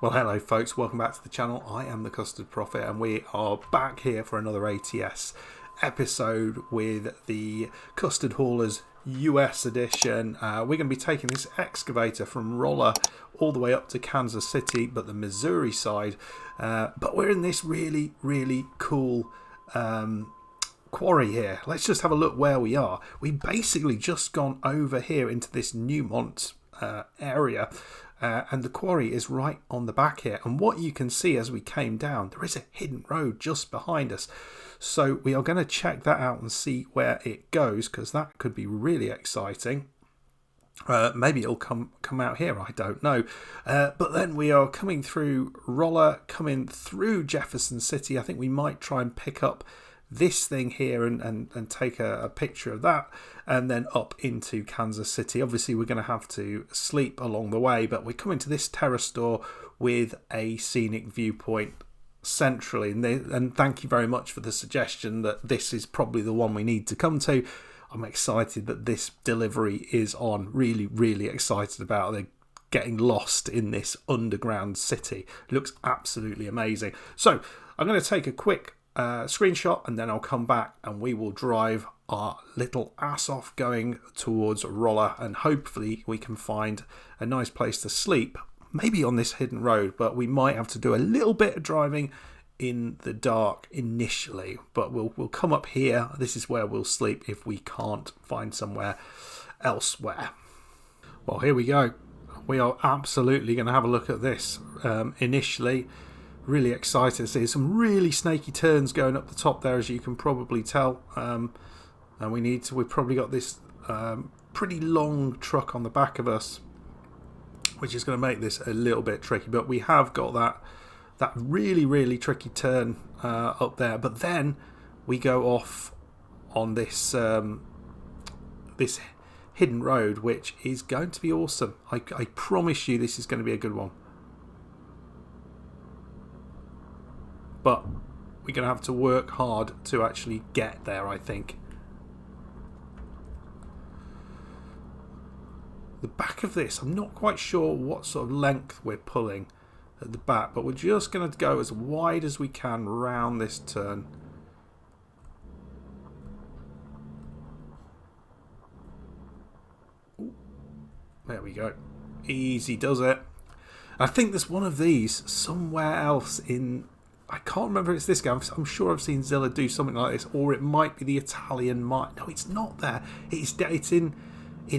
Well, hello folks, welcome back to the channel. I am the Custard Prophet and we are back here for another ATS episode with the Custard Haulers US edition. We're going to be taking this excavator from Rolla all the way up to Kansas City, but the Missouri side. But we're in this really cool quarry here. Let's just have a look where we are. We've basically just gone over here into this Newmont area. And the quarry is right on the back here, and what you can see as we came down, there is a hidden road just behind us, so we are going to check that out and see where it goes, because that could be really exciting. Maybe it'll come out here, I don't know. But then we are coming through Rolla, coming through Jefferson City. I think we might try and pick up this thing here and take a picture of that, and then up into Kansas City. Obviously we're going to have to sleep along the way, but we're coming to this Terrastore with a scenic viewpoint centrally, and thank you very much for the suggestion that this is probably the one we need to come to. I'm excited that this delivery is on. Really excited about it. Getting lost in this underground city. It looks absolutely amazing. So I'm going to take a quick screenshot, and then I'll come back and we will drive our little ass off going towards Rolla, and hopefully we can find a nice place to sleep, maybe on this hidden road, but we might have to do a little bit of driving in the dark initially, but we'll come up here. This is where we'll sleep if we can't find somewhere elsewhere. Well, here we go. We are absolutely going to have a look at this initially. Really excited to see some really snaky turns going up the top there, as you can probably tell. And we've probably got this pretty long truck on the back of us, which is going to make this a little bit tricky. But we have got that really tricky turn up there. But then we go off on this this hidden road, which is going to be awesome. I promise you, this is going to be a good one. But we're going to have to work hard to actually get there, I think. The back of this, I'm not quite sure what sort of length we're pulling at the back, but we're just going to go as wide as we can round this turn. Ooh, there we go. Easy does it. I think there's one of these somewhere else in... I can't remember if it's this guy. I'm sure I've seen Zilla do something like this, or it might be the Italian mine. No, it's not there. It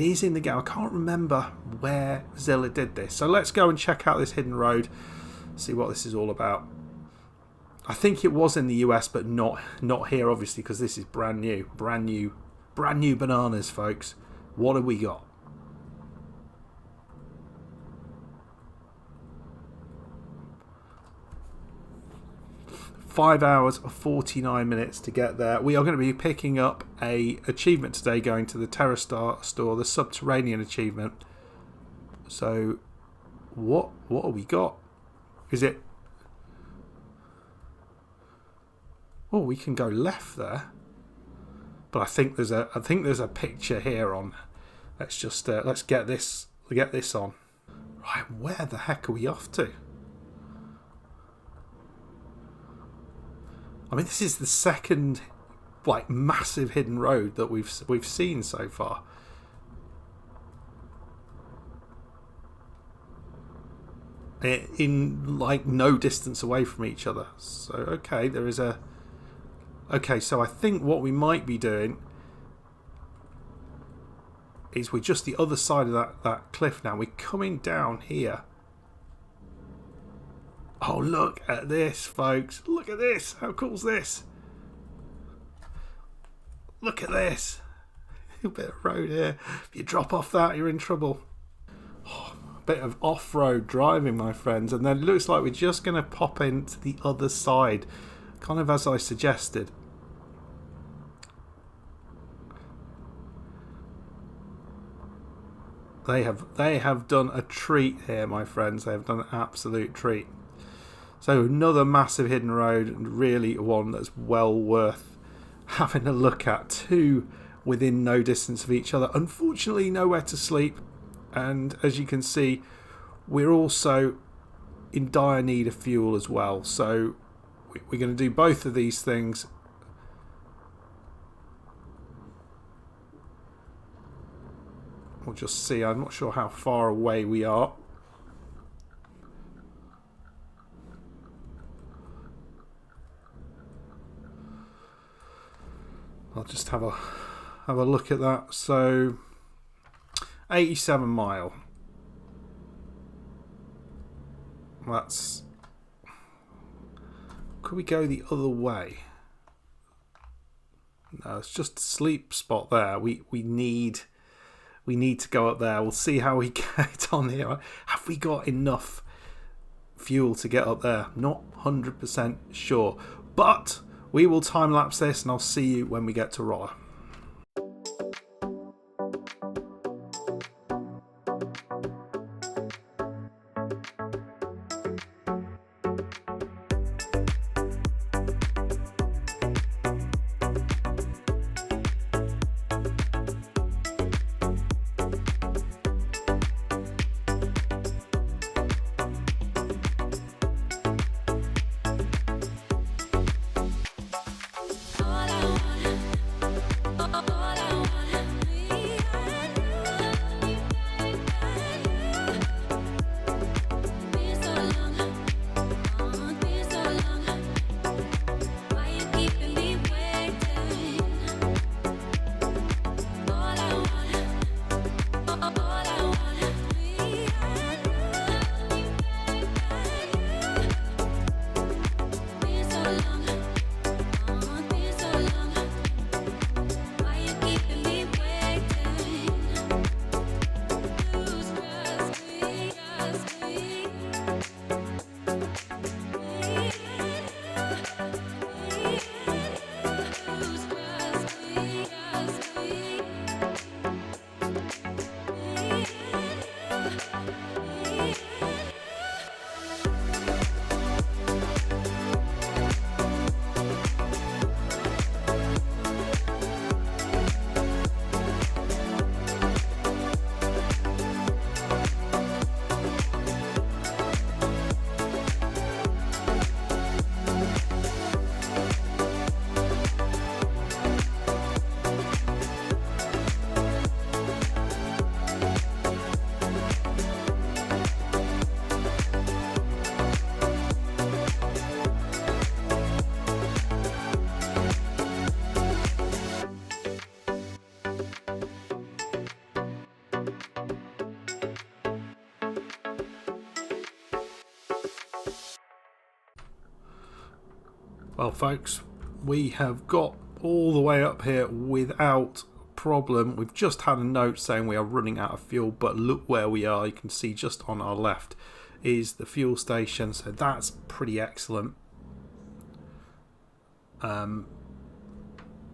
is in the game. I can't remember where Zilla did this. So let's go and check out this hidden road, see what this is all about. I think it was in the US, but not here, obviously, because this is brand new bananas, folks. What have we got? 5 hours 49 minutes to get there. We are going to be picking up a achievement today, going to the Terrastore, the Subterranean achievement. So what have we got? Is it... Oh, we can go left there. But I think there's a picture here on. Let's just let's get this on. Right, where the heck are we off to? I mean, this is the second massive hidden road that we've seen so far. In no distance away from each other. So okay, there is a... Okay, so I think what we might be doing is we're just the other side of that cliff now. We're coming down here. Oh, look at this, folks. Look at this. How cool is this? Look at this. A bit of road here. If you drop off that, you're in trouble. Oh, a bit of off-road driving, my friends. And then it looks like we're just going to pop into the other side, kind of as I suggested. They have done a treat here, my friends. They have done an absolute treat. So another massive hidden road, and really one that's well worth having a look at. Two within no distance of each other. Unfortunately, nowhere to sleep. And as you can see, we're also in dire need of fuel as well. So we're going to do both of these things. We'll just see. I'm not sure how far away we are. I'll just have a look at that. So 87 mile. That's. Could we go the other way? No, it's just a sleep spot there. We need to go up there. We'll see how we get on here. Have we got enough fuel to get up there? Not 100% sure, but we will time lapse this, and I'll see you when we get to Rolla. Well, folks, we have got all the way up here without problem. We've just had a note saying we are running out of fuel, but look where we are. You can see just on our left is the fuel station, so that's pretty excellent.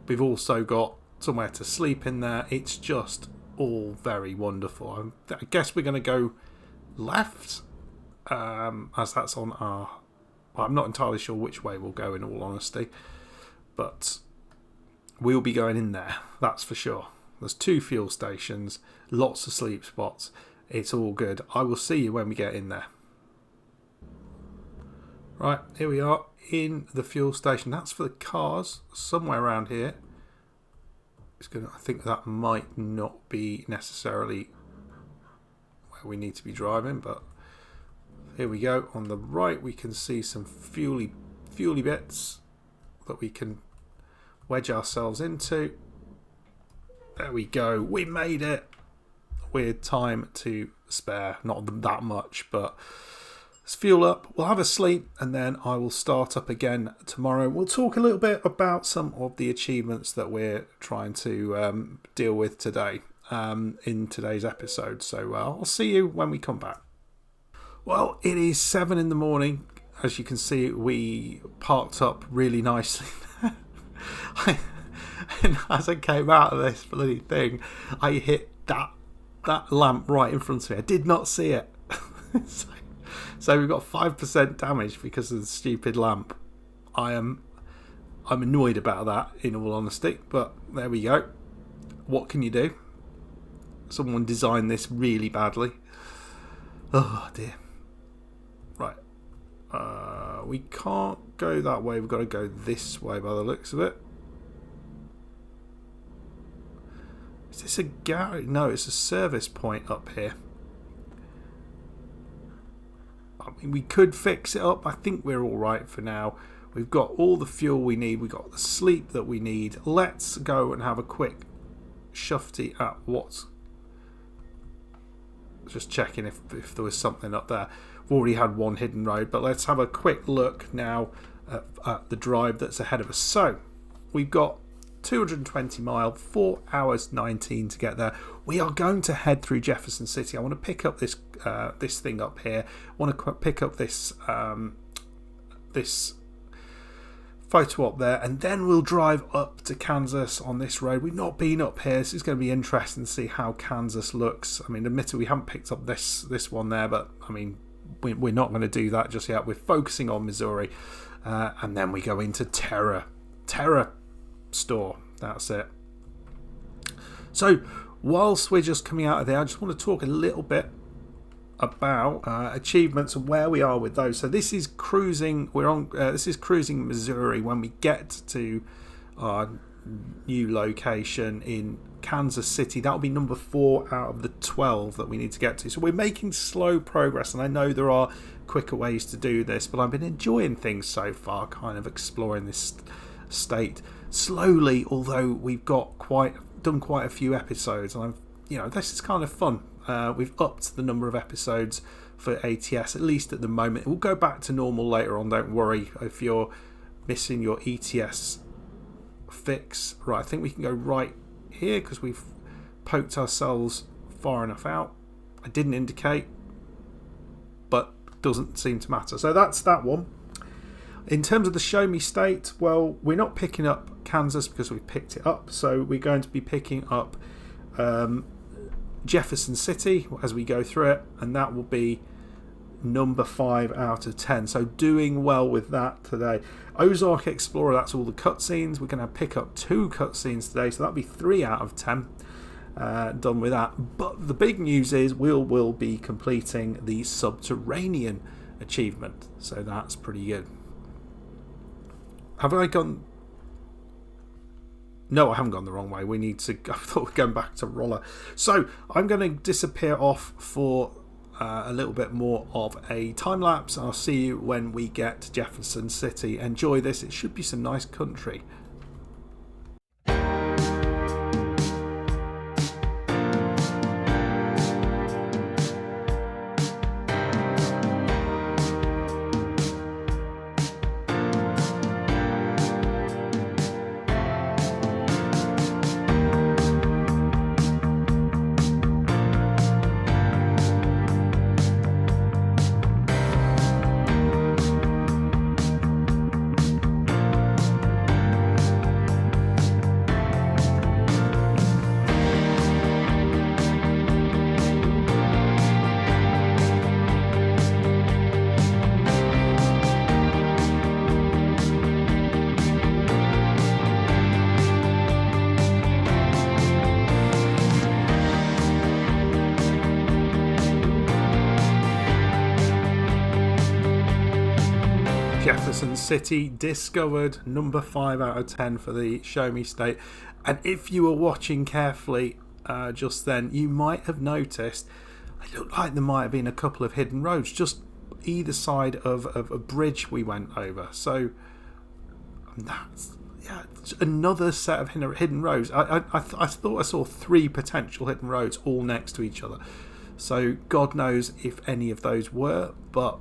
We've also got somewhere to sleep in there. It's just all very wonderful. I guess we're going to go left, as that's on our... Well, I'm not entirely sure which way we'll go, in all honesty, but we'll be going in there, that's for sure. There's 2 fuel stations, lots of sleep spots. It's all good. I will see you when we get in there. Right, here we are in the fuel station. That's for the cars, somewhere around here. I think that might not be necessarily where we need to be driving, but here we go. On the right we can see some fuely bits that we can wedge ourselves into. There we go. We made it. Weird time to spare. Not that much, but let's fuel up. We'll have a sleep, and then I will start up again tomorrow. We'll talk a little bit about some of the achievements that we're trying to deal with today in today's episode. So I'll see you when we come back. Well, it is 7 in the morning. As you can see, we parked up really nicely. And as I came out of this bloody thing, I hit that lamp right in front of me. I did not see it. So we've got 5% damage because of the stupid lamp. I'm annoyed about that, in all honesty, but there we go. What can you do? Someone designed this really badly. Oh dear. Right, We can't go that way. We've got to go this way by the looks of it. Is this a garage? No, it's a service point up here. I mean, we could fix it up. I think we're all right for now. We've got all the fuel we need. We've got the sleep that we need. Let's go and have a quick shufty at what's... Just checking if there was something up there. We've already had one hidden road, but let's have a quick look now at the drive that's ahead of us. So, we've got 220 mile, 4 hours 19 to get there. We are going to head through Jefferson City. I want to pick up this this thing up here. I want to pick up this this photo up there, and then we'll drive up to Kansas on this road. We've not been up here, so it's going to be interesting to see how Kansas looks. I mean, admittedly, we haven't picked up this one there, but I mean, we're not going to do that just yet. We're focusing on Missouri, and then we go into Terrastore. That's it. So, whilst we're just coming out of there, I just want to talk a little bit about achievements and where we are with those. So this is cruising. We're on. This is cruising Missouri. When we get to our new location in Kansas City, that'll be number 4 out of the 12 that we need to get to. So we're making slow progress, and I know there are quicker ways to do this, but I've been enjoying things so far, kind of exploring this state slowly. Although we've got done quite a few episodes, and this is kind of fun. We've upped the number of episodes for ATS, at least at the moment. We'll go back to normal later on, don't worry if you're missing your ETS fix. Right, I think we can go right here because we've poked ourselves far enough out. I didn't indicate, but doesn't seem to matter. So that's that one. In terms of the show me state, well, we're not picking up Kansas because we picked it up. So we're going to be picking up Jefferson City as we go through it, and that will be number 5 out of 10. So doing well with that today. Ozark Explorer, that's all the cutscenes. We're going to pick up 2 cutscenes today, so that'll be 3 out of 10 done with that. But the big news is we'll be completing the Subterranean achievement, so that's pretty good. Have I gone... No, I haven't gone the wrong way. We need to... I thought we were going back to Rolla. So, I'm going to disappear off for a little bit more of a time-lapse. I'll see you when we get to Jefferson City. Enjoy this. It should be some nice country. Jefferson City discovered, number 5 out of 10 for the show me state. And if you were watching carefully just then, you might have noticed it looked like there might have been a couple of hidden roads just either side of a bridge we went over. So that's another set of hidden roads. I thought I saw 3 potential hidden roads all next to each other. So God knows if any of those were, but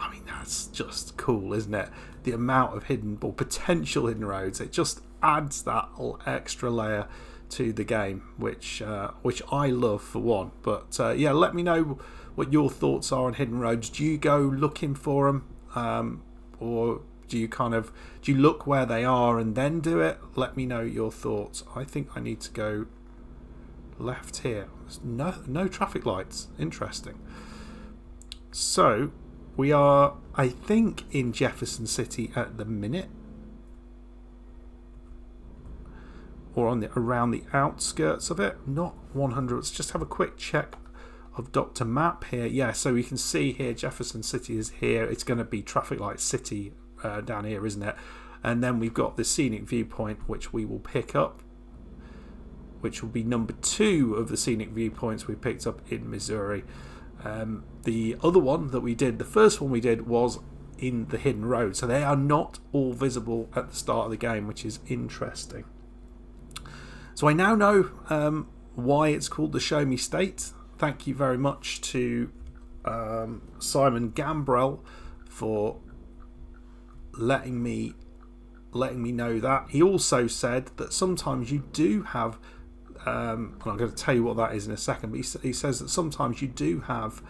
I mean, that's just cool, isn't it? The amount of hidden or potential hidden roads, it just adds that extra layer to the game, which I love for one. But yeah, let me know what your thoughts are on hidden roads. Do you go looking for them, or do you look where they are and then do it? Let me know your thoughts. I think I need to go left here. There's no traffic lights. Interesting. So we are, I think, in Jefferson City at the minute, or around the outskirts of it. Not 100. Let's just have a quick check of Dr. Map here. Yeah, so we can see here Jefferson City is here. It's going to be Traffic Light City down here, isn't it? And then we've got the scenic viewpoint, which we will pick up, which will be number 2 of the scenic viewpoints we picked up in Missouri. The other one that we did, the first one we did, was in the hidden road. So they are not all visible at the start of the game, which is interesting. So I now know why it's called the Show Me State. Thank you very much to Simon Gambrell for letting me know that. He also said that sometimes you do have and I'm going to tell you what that is in a second, but he says that sometimes you do have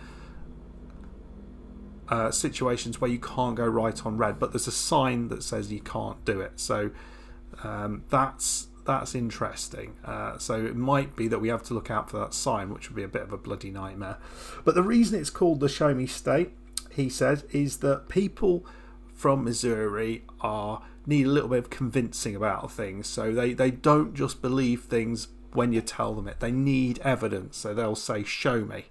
situations where you can't go right on red, but there's a sign that says you can't do it. So that's interesting. So it might be that we have to look out for that sign, which would be a bit of a bloody nightmare. But the reason it's called the Show Me State, he said, is that people from Missouri need a little bit of convincing about things. So they don't just believe things when you tell them it. They need evidence. So they'll say, show me.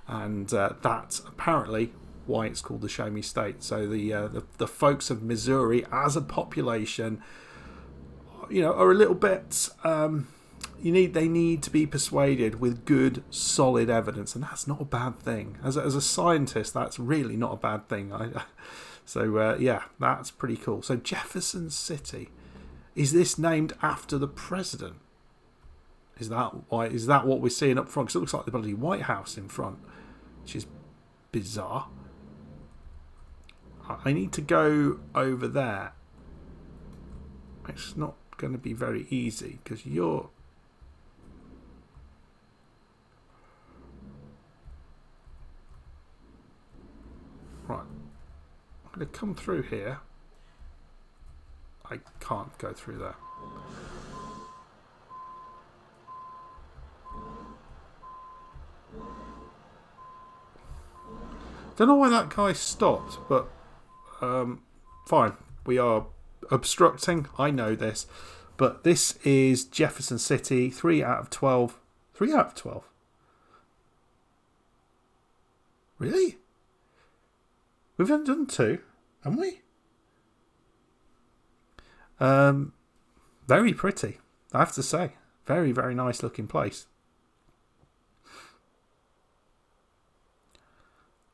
And that's apparently why it's called the Show Me State. So the folks of Missouri as a population, are a little bit they need to be persuaded with good solid evidence, and that's not a bad thing. As a scientist, that's really not a bad thing. That's pretty cool. So Jefferson City, is this named after the president? Is that what we're seeing up front? Because it looks like the bloody White House in front, which is bizarre. I need to go over there. It's not going to be very easy because you're... Right. I'm going to come through here. I can't go through there. Don't know why that guy stopped, but fine. We are obstructing. I know this. But this is Jefferson City, 3 out of 12. 3 out of 12? Really? We've only done 2, haven't we? Very pretty, I have to say. Very, very nice looking place.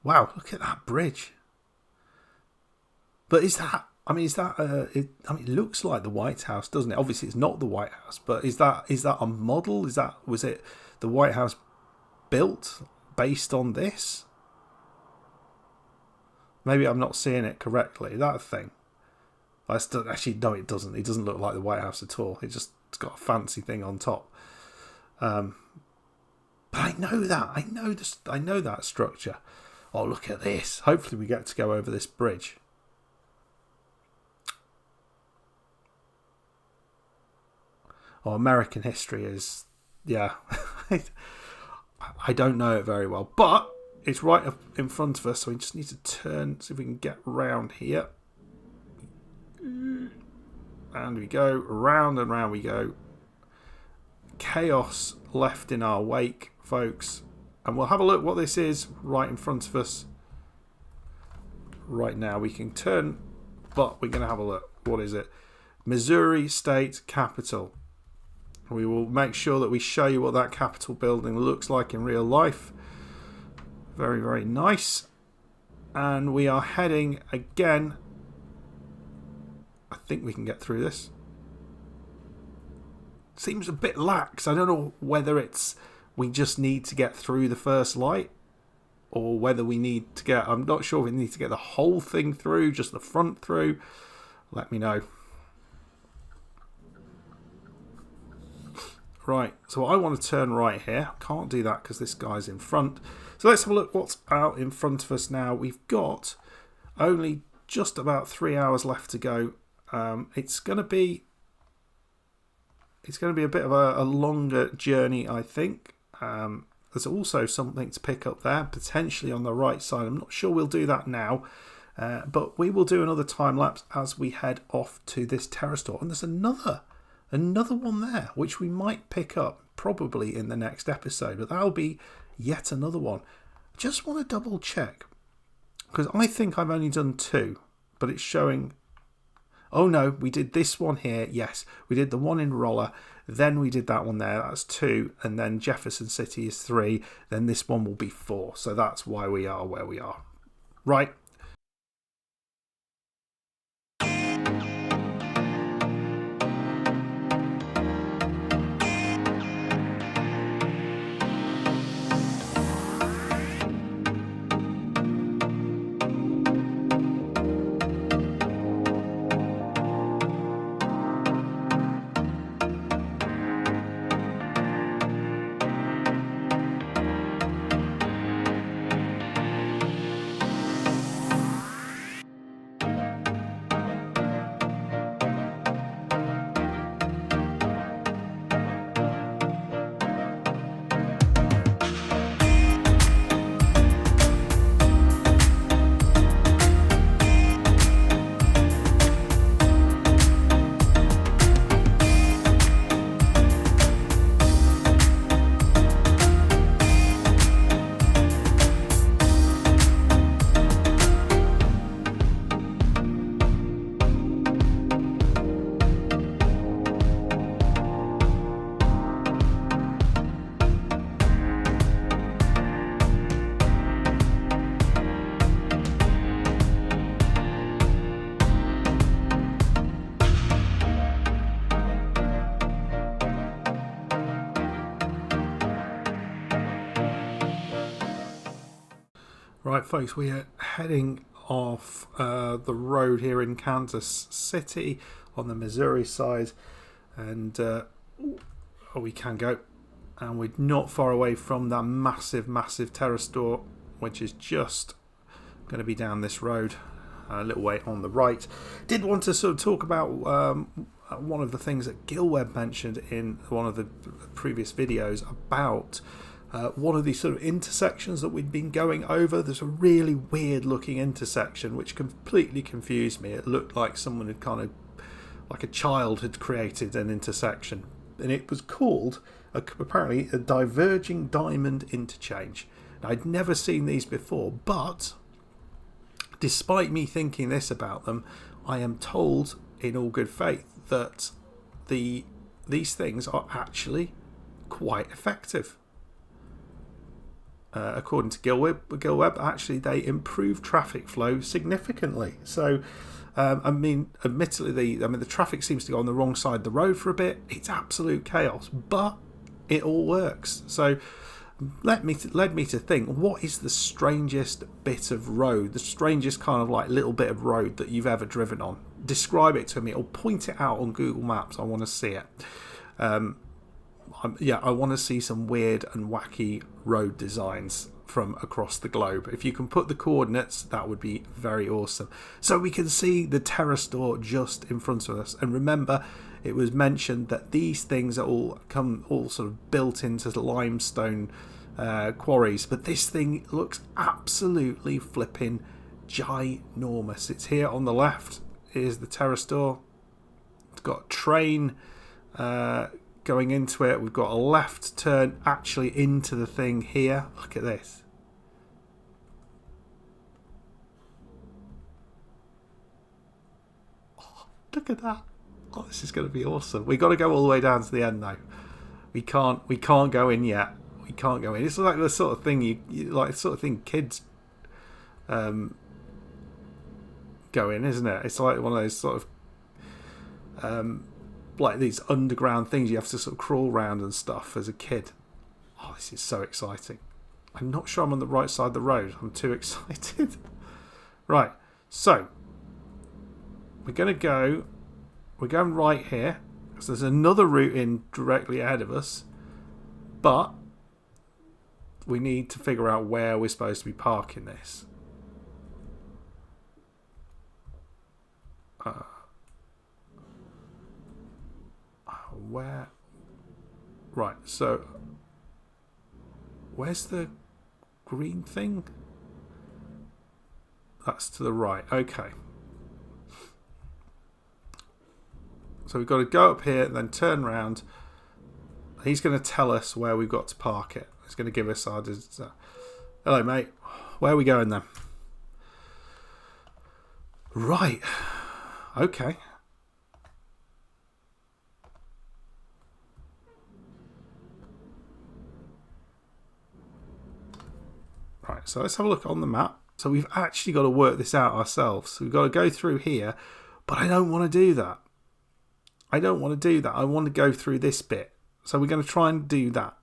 Wow, look at that bridge. But it looks like the White House, doesn't it? Obviously it's not the White House, but is that a model? Was it the White House built based on this? Maybe I'm not seeing it correctly. That thing. Actually, no, it doesn't. It doesn't look like the White House at all. It's got a fancy thing on top. But I know that. I know that structure. Oh, look at this. Hopefully we get to go over this bridge. Oh, American history is... Yeah. I don't know it very well. But it's right up in front of us, so we just need to turn, see if we can get round here. And we go. Round and round we go. Chaos left in our wake, folks. And we'll have a look what this is right in front of us. Right now we can turn, but we're going to have a look. What is it? Missouri State Capitol. We will make sure that we show you what that Capitol building looks like in real life. Very, very nice. And we are heading again. I think we can get through this. Seems a bit lax. I don't know whether it's... we just need to get through the first light, or whether we need to get... I'm not sure if we need to get the whole thing through, just the front through. Let me know. Right, so I want to turn right here. Can't do that because this guy's in front. So let's have a look what's out in front of us now. We've got only just about 3 hours left to go. It's going to be a bit of a longer journey, I think. There's also something to pick up there, potentially on the right side. I'm not sure we'll do that now, but we will do another time lapse as we head off to this Terrastore. And there's another one there, which we might pick up probably in the next episode, but that'll be yet another one. Just want to double check, because I think I've only done 2, but it's showing... Oh no, we did this one here. Yes, we did the one in Rolla, then we did that one there. That's 2, and then Jefferson City is 3. Then this one will be 4. So that's why we are where we are. Right. Right, folks, we are heading off the road here in Kansas City on the Missouri side, and we can go, and we're not far away from that massive Terrastore, which is just going to be down this road a little way on the right. Did want to sort of talk about one of the things that Gilweb mentioned in one of the previous videos about one of these sort of intersections that we'd been going over. There's a really weird looking intersection which completely confused me. It looked like someone had kind of, like a child had created an intersection, and it was called apparently a diverging diamond interchange. Now, I'd never seen these before, but despite me thinking this about them, I am told in all good faith that these things are actually quite effective. According to Gilweb, actually they improve traffic flow significantly. So, I mean, admittedly, the traffic seems to go on the wrong side of the road for a bit. It's absolute chaos, but it all works. So, led me to think, what is the strangest bit of road, the strangest kind of like little bit of road that you've ever driven on? Describe it to me, or point it out on Google Maps. I want to see it. I want to see some weird and wacky road designs from across the globe. If you can put the coordinates, that would be very awesome. So we can see the Terrastore just in front of us. And remember, it was mentioned that these things are all sort of built into the limestone quarries. But this thing looks absolutely flipping ginormous. It's here on the left. Here's the Terrastore. It's got a train going into it. We've got a left turn actually into the thing here. Look at this. Oh, look at that. Oh, this is going to be awesome. We've got to go all the way down to the end though. We can't go in yet. We can't go in. It's like the sort of thing you like, the sort of thing kids go in, isn't it? It's like one of those sort of like these underground things you have to sort of crawl around and stuff as a kid. Oh, this is so exciting. I'm not sure I'm on the right side of the road. I'm too excited. Right, so we're going right here, because there's another route in directly ahead of us, but we need to figure out where we're supposed to be parking this. Where? Right, so where's the green thing? That's to the right. Okay. So we've got to go up here and then turn around. He's going to tell us where we've got to park it. It's going to give us our... Hello, mate. Where are we going then? Right. Okay. Right, so let's have a look on the map. So we've actually got to work this out ourselves. So we've got to go through here, but I don't want to do that. I don't want to do that. I want to go through this bit. So we're going to try and do that.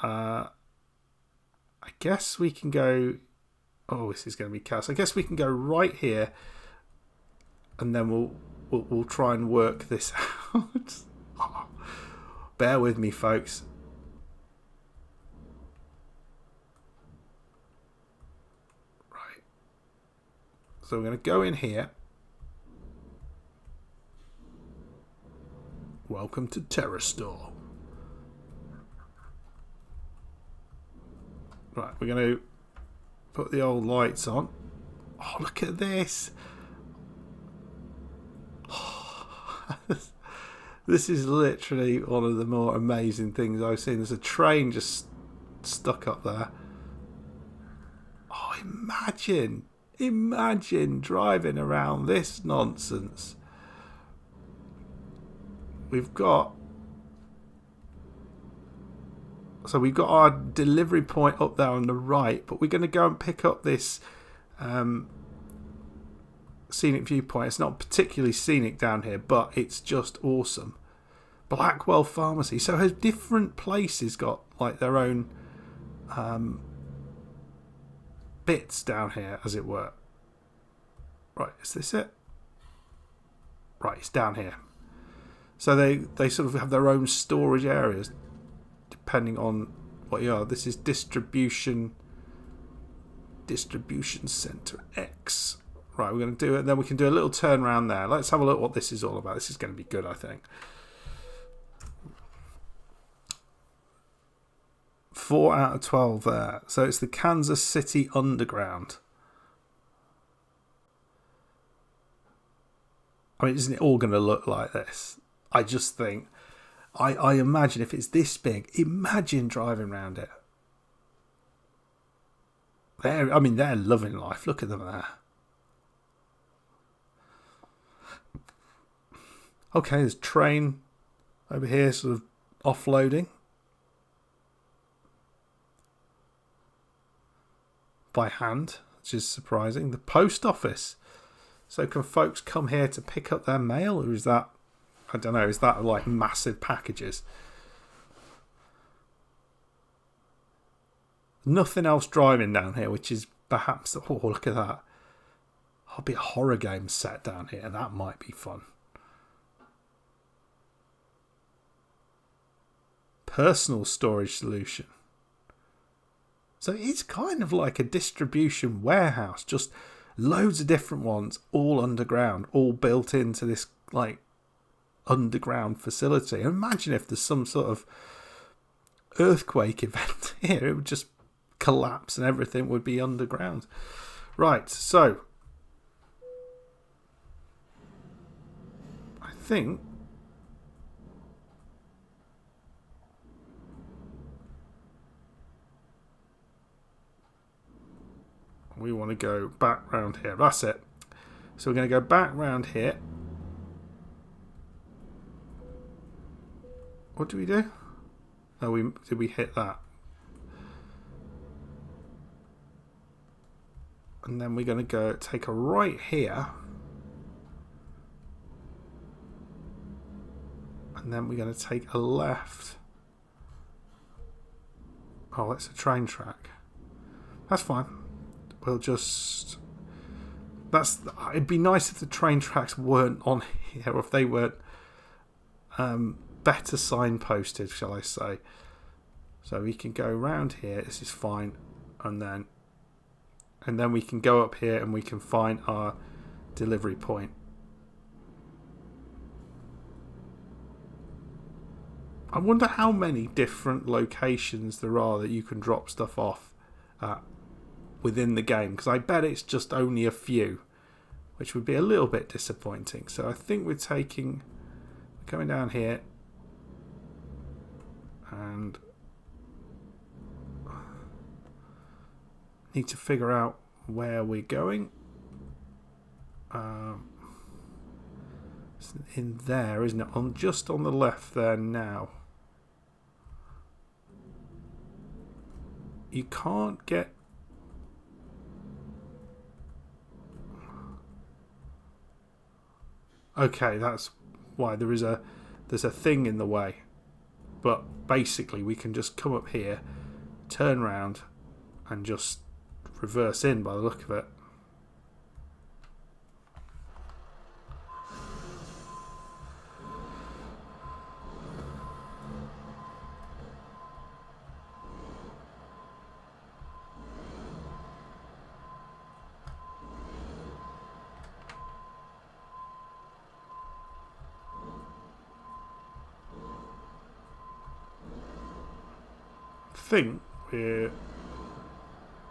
I guess we can go... Oh, this is going to be chaos. I guess we can go right here, and then we'll try and work this out. Oh, bear with me, folks. Right. So we're going to go in here. Welcome to Terrastore. Right, we're going to put the old lights on. Oh, look at this. Oh, this is literally one of the more amazing things I've seen. There's a train just stuck up there. Oh, imagine driving around this nonsense. We've got our delivery point up there on the right, but we're going to go and pick up this scenic viewpoint. It's not particularly scenic down here, but it's just awesome. Blackwell Pharmacy. So has different places got like their own bits down here, as it were. Right, is this it? Right, it's down here. So they sort of have their own storage areas, depending on what you are. This is distribution center X. Right, we're going to do it. Then we can do a little turn around there. Let's have a look what this is all about. This is going to be good, I think. 4 out of 12 there. So it's the Kansas City Underground. I mean, isn't it all going to look like this? I just think, I imagine if it's this big, imagine driving around it. They're loving life. Look at them there. Okay, there's a train over here sort of offloading. By hand, which is surprising. The post office. So can folks come here to pick up their mail, or is that... I don't know, is that like massive packages? Nothing else driving down here, which is perhaps... Oh, look at that. I'll be a horror game set down here. That might be fun. Personal storage solution. So it's kind of like a distribution warehouse. Just loads of different ones, all underground, all built into this like underground facility. Imagine if there's some sort of earthquake event here, it would just collapse and everything would be underground. Right, so I think we want to go back round here. That's it. So we're going to go back round here. What do we do? Oh, did we hit that? And then we're going to go take a right here. And then we're going to take a left. Oh, that's a train track. That's fine. We'll just... It'd be nice if the train tracks weren't on here, or if they weren't better signposted, shall I say. So we can go around here. This is fine. And then we can go up here and we can find our delivery point. I wonder how many different locations there are that you can drop stuff off at within the game, because I bet it's just only a few, which would be a little bit disappointing. So I think we're going down here, and need to figure out where we're going. It's in there, isn't it? Just on the left there now. You can't get... Okay, that's why there's a thing in the way. But basically we can just come up here, turn around and just reverse in by the look of it. I think we're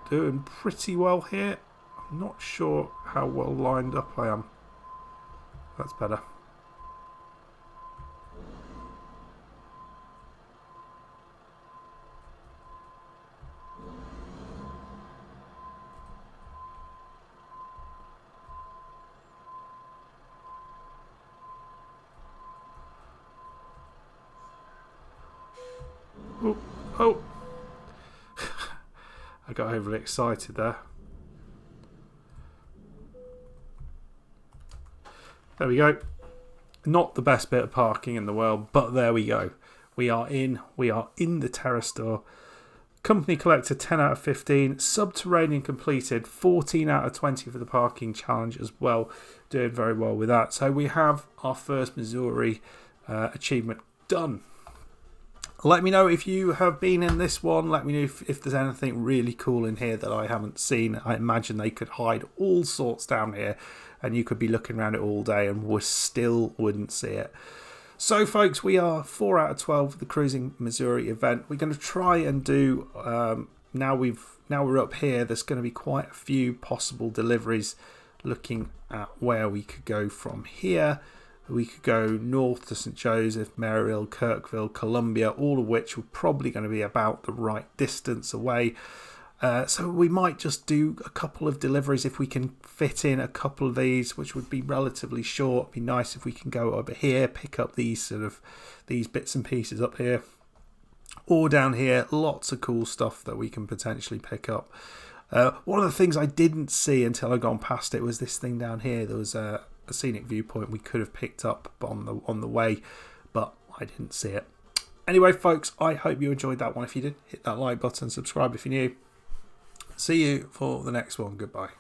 doing pretty well here. I'm not sure how well lined up I am. That's better. Oh, oh. I got overly excited there. There we go. Not the best bit of parking in the world, but there we go. We are in the Terrastore. Company collector 10 out of 15. Subterranean completed 14 out of 20 for the parking challenge as well. Doing very well with that. So we have our first Missouri achievement done. Let me know if you have been in this one. Let me know if there's anything really cool in here that I haven't seen. I imagine they could hide all sorts down here and you could be looking around it all day and we still wouldn't see it. So folks, we are 4 out of 12 for the Cruising Missouri event. We're going to try and do, now we're up here, there's going to be quite a few possible deliveries looking at where we could go from here. We could go north to St. Joseph, Maryville, Kirkville, Columbia, all of which are probably going to be about the right distance away. So we might just do a couple of deliveries if we can fit in a couple of these, which would be relatively short. It'd be nice if we can go over here, pick up these bits and pieces up here. Or down here, lots of cool stuff that we can potentially pick up. One of the things I didn't see until I'd gone past it was this thing down here. There was a scenic viewpoint we could have picked up on the way, but I didn't see it. Anyway folks, I hope you enjoyed that one. If you did, hit that like button, subscribe if you're new. See you for the next one. Goodbye.